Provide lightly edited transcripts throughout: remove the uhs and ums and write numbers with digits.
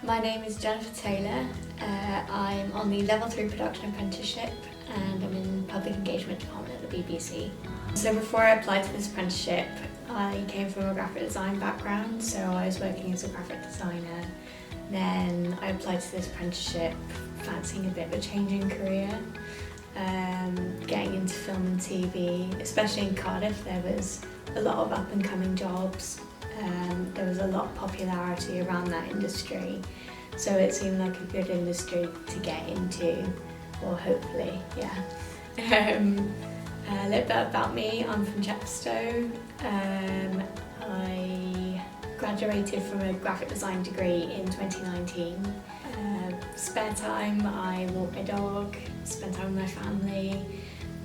My name is Jennifer Taylor. I'm on the Level 3 Production Apprenticeship and I'm in Public Engagement Department at the BBC. So before I applied to this apprenticeship, I came from a graphic design background, so I was working as a graphic designer. Then I applied to this apprenticeship, fancying a bit of a change in career, getting into film and TV, especially in Cardiff. There was a lot of up and coming jobs. There was a lot of popularity around that industry, so it seemed like a good industry to get into, or hopefully, yeah. A little bit about me, I'm from Chepstow. I graduated from a graphic design degree in 2019. Spare time, I walk my dog, spend time with my family,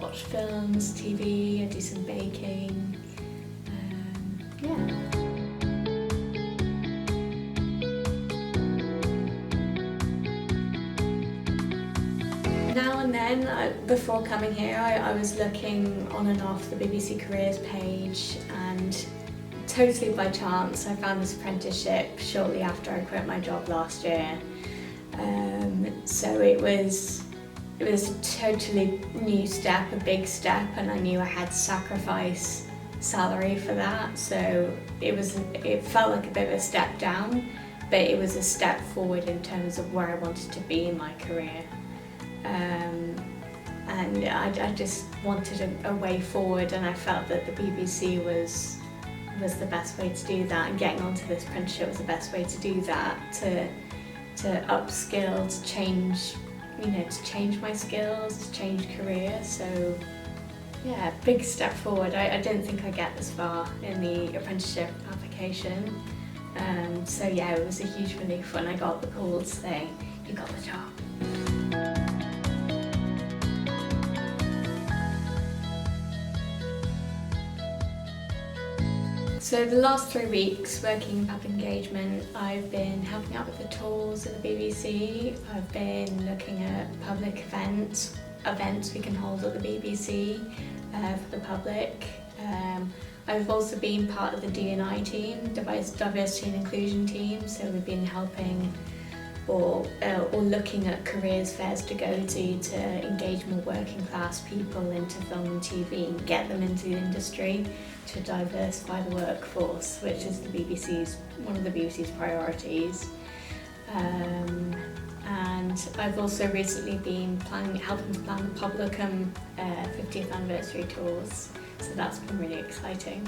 watch films, TV, I do some baking, yeah. Now and then, before coming here, I was looking on and off the BBC Careers page, and totally by chance I found this apprenticeship shortly after I quit my job last year. So it was a totally new step, a big step, and I knew I had to sacrifice salary for that. So it felt like a bit of a step down, but it was a step forward in terms of where I wanted to be in my career. And I just wanted a way forward, and I felt that the BBC was the best way to do that, and getting onto this apprenticeship was the best way to do that, to upskill, to change my skills, to change career. So yeah, big step forward. I didn't think I'd get this far in the apprenticeship application. So yeah, it was a huge relief when I got the call to say, you got the job. So the last 3 weeks working in public engagement, I've been helping out with the tours at the BBC. I've been looking at public events we can hold at the BBC for the public. I've also been part of the D&I team, Diversity and Inclusion team, so we've been helping or looking at careers fairs to go to engage more working class people into film and TV and get them into the industry to diversify the workforce, which is one of the BBC's priorities. And I've also recently been helping to plan the Publicum 50th anniversary tours, so that's been really exciting.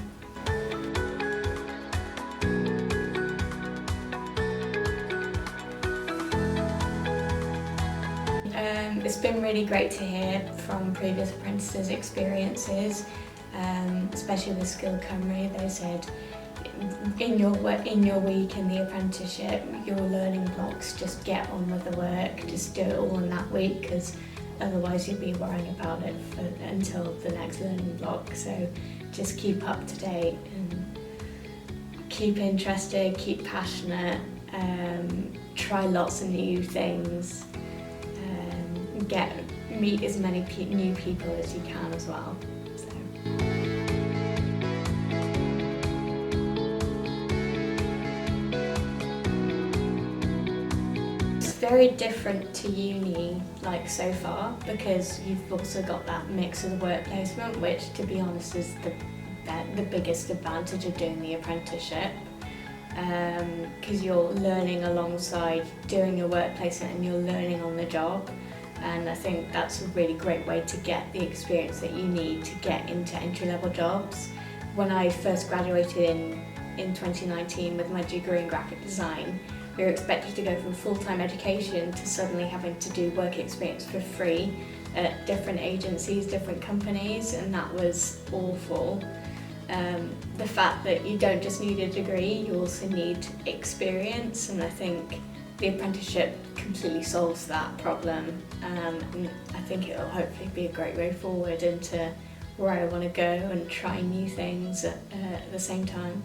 It's been really great to hear from previous apprentices' experiences, especially with Skilled Cymru. They said in your week in the apprenticeship, your learning blocks, just get on with the work, just do it all in that week, because otherwise you'll be worrying about it until the next learning block. So just keep up to date and keep interested, keep passionate, try lots of new things. Meet as many new people as you can as well. So. It's very different to uni, like so far, because you've also got that mix of the work placement, which, to be honest, is the biggest advantage of doing the apprenticeship. Because you're learning alongside doing your work placement and you're learning on the job. And I think that's a really great way to get the experience that you need to get into entry-level jobs. When I first graduated in 2019 with my degree in graphic design, we were expected to go from full-time education to suddenly having to do work experience for free at different agencies, different companies, and that was awful. The fact that you don't just need a degree, you also need experience, and I think the apprenticeship completely solves that problem, and I think it will hopefully be a great way forward into where I want to go and try new things at the same time.